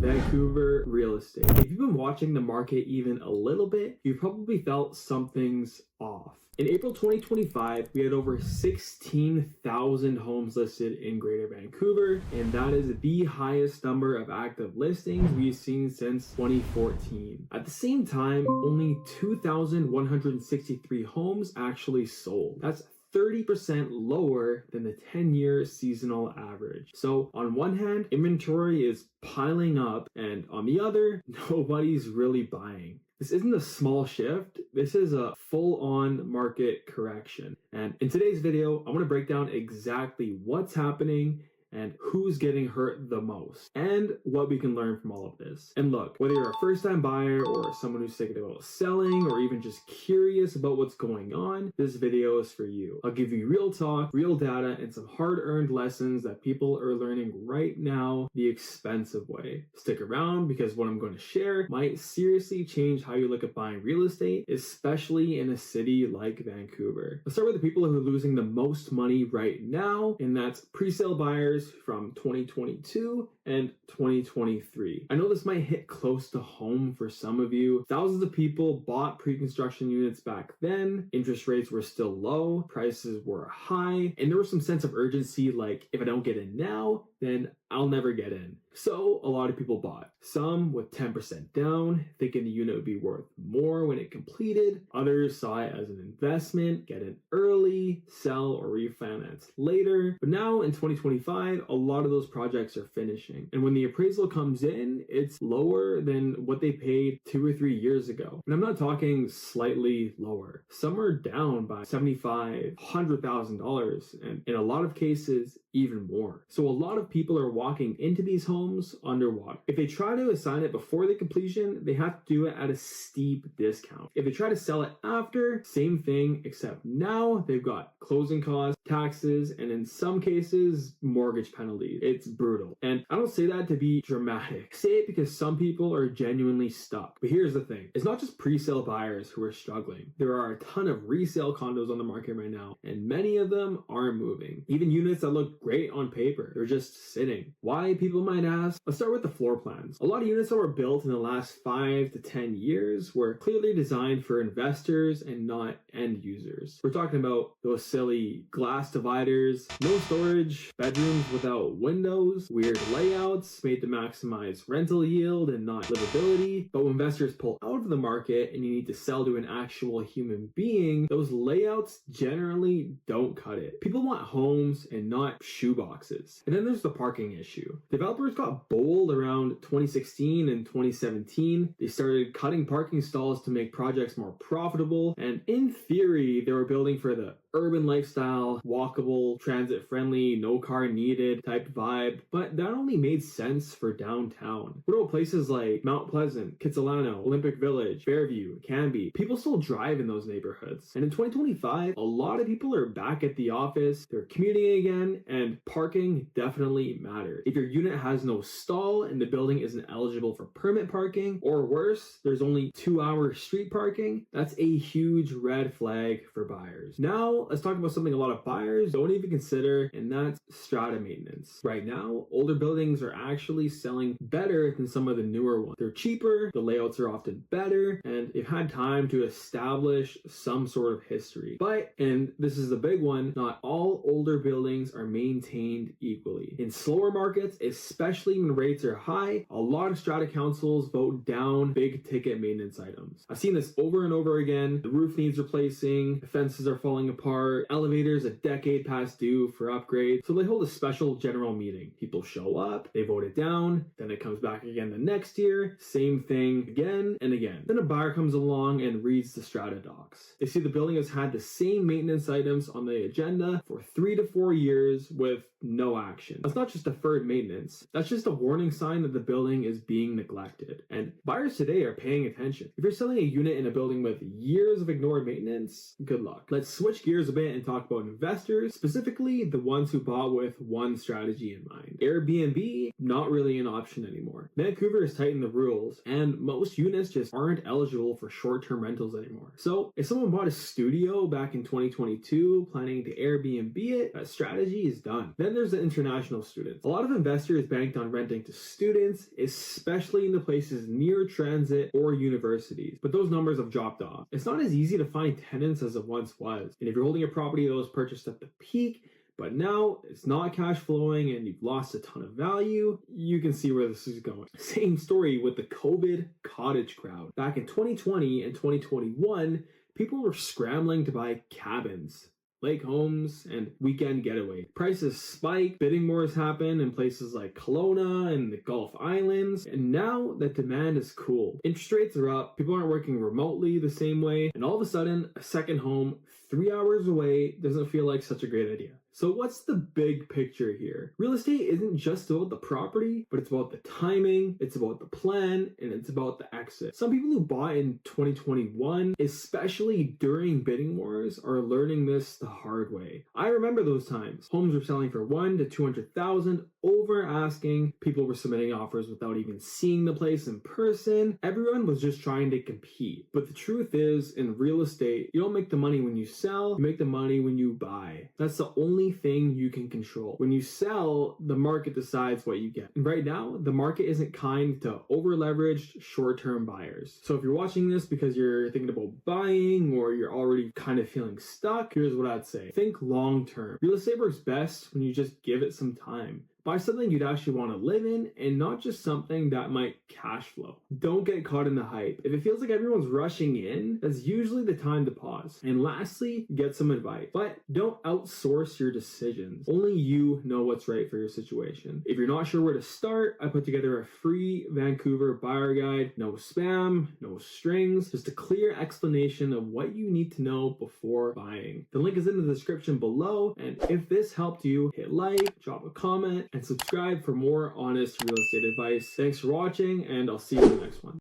Vancouver real estate. If you've been watching the market even a little bit, you probably felt something's off. In April 2025, we had over 16,000 homes listed in Greater Vancouver, and that is the highest number of active listings we've seen since 2014. At the same time, only 2,163 homes actually sold. That's 30% lower than the 10-year seasonal average. So on one hand, inventory is piling up, and on the other, nobody's really buying. This isn't a small shift, this is a full-on market correction. And in today's video, I want to break down exactly what's happening and who's getting hurt the most, and what we can learn from all of this. And look, whether you're a first-time buyer or someone who's thinking about selling or even just curious about what's going on, this video is for you. I'll give you real talk, real data, and some hard-earned lessons that people are learning right now the expensive way. Stick around because what I'm going to share might seriously change how you look at buying real estate, especially in a city like Vancouver. Let's start with the people who are losing the most money right now, and that's pre-sale buyers from 2022 and 2023. I know this might hit close to home for some of you. Thousands of people bought pre-construction units back then. Interest rates were still low, prices were high, and there was some sense of urgency like, if I don't get in now, then I'll never get in. So a lot of people bought. Some with 10% down, thinking the unit would be worth more when it completed. Others saw it as an investment, get in early, sell or refinance later. But now in 2025, a lot of those projects are finishing. And when the appraisal comes in, it's lower than what they paid 2 or 3 years ago. And I'm not talking slightly lower. Some are down by $75,000, $100,000, and in a lot of cases, even more. So a lot of people are walking into these homes underwater. If they try to assign it before the completion, they have to do it at a steep discount. If they try to sell it after, same thing, except now they've got closing costs, taxes, and in some cases, mortgage penalties. It's brutal. And I don't say that to be dramatic. I say it because some people are genuinely stuck. But here's the thing. It's not just pre-sale buyers who are struggling. There are a ton of resale condos on the market right now, and many of them aren't moving. Even units that look great on paper, they're just sitting. Why, people might ask? Let's start with the floor plans. A lot of units that were built in the last 5 to 10 years were clearly designed for investors and not end users. We're talking about those silly glass dividers, no storage, bedrooms without windows, weird layouts made to maximize rental yield and not livability. But when investors pull out of the market and you need to sell to an actual human being, those layouts generally don't cut it. People want homes and not shoeboxes. And then there's the parking issue. Developers got bold around 2016 and 2017. They started cutting parking stalls to make projects more profitable, and in theory, they were building for the urban lifestyle, walkable, transit-friendly, no car needed type vibe, but that only made sense for downtown. What about places like Mount Pleasant, Kitsilano, Olympic Village, Fairview, Canby? People still drive in those neighborhoods. And in 2025, a lot of people are back at the office, they're commuting again, and parking definitely matters. If your unit has no stall and the building isn't eligible for permit parking, or worse, there's only 2-hour street parking, that's a huge red flag for buyers. Now, let's talk about something a lot of buyers don't even consider, and that's strata maintenance. Right now, older buildings are actually selling better than some of the newer ones. They're cheaper, the layouts are often better, and they've had time to establish some sort of history. But, and this is the big one, not all older buildings are maintained equally. In slower markets, especially when rates are high, a lot of strata councils vote down big ticket maintenance items. I've seen this over and over again. The roof needs replacing, the fences are falling apart, elevators a decade past due for upgrade. So they hold a special general meeting. People show up, they vote it down, then it comes back again the next year, same thing again and again. Then a buyer comes along and reads the strata docs. They see the building has had the same maintenance items on the agenda for 3 to 4 years with no action. That's not just deferred maintenance. That's just a warning sign that the building is being neglected. And buyers today are paying attention. If you're selling a unit in a building with years of ignored maintenance, good luck. Let's switch gears gears a bit and talk about investors, specifically the ones who bought with one strategy in mind. Airbnb, not really an option anymore. Vancouver has tightened the rules, and most units just aren't eligible for short-term rentals anymore. So if someone bought a studio back in 2022 planning to Airbnb it, that strategy is done. Then there's the international students. A lot of investors banked on renting to students, especially in the places near transit or universities, but those numbers have dropped off. It's not as easy to find tenants as it once was, and if you're holding a property that was purchased at the peak, but now it's not cash flowing and you've lost a ton of value, you can see where this is going. Same story with the COVID cottage crowd. Back in 2020 and 2021, people were scrambling to buy cabins, lake homes, and weekend getaway. Prices spiked, bidding wars happen in places like Kelowna and the Gulf Islands, and now that demand is cooled. Interest rates are up, people aren't working remotely the same way, and all of a sudden, a second home 3 hours away doesn't feel like such a great idea. So what's the big picture here? Real estate isn't just about the property, but it's about the timing, it's about the plan, and it's about the exit. Some people who bought in 2021, especially during bidding wars, are learning this the hard way. I remember those times. Homes were selling for $100,000 to $200,000 over asking. People were submitting offers without even seeing the place in person. Everyone was just trying to compete. But the truth is, in real estate, you don't make the money when you sell, you make the money when you buy. That's the only thing you can control. When you sell, the market decides what you get. And right now, the market isn't kind to over-leveraged short-term buyers. So if you're watching this because you're thinking about buying or you're already kind of feeling stuck, here's what I'd say. Think long-term. Real estate works best when you just give it some time. Buy something you'd actually want to live in and not just something that might cash flow. Don't get caught in the hype. If it feels like everyone's rushing in, that's usually the time to pause. And lastly, get some advice. But don't outsource your decisions. Only you know what's right for your situation. If you're not sure where to start, I put together a free Vancouver buyer guide. No spam, no strings, just a clear explanation of what you need to know before buying. The link is in the description below. And if this helped you, hit like, drop a comment, and subscribe for more honest real estate advice. Thanks for watching, and I'll see you in the next one.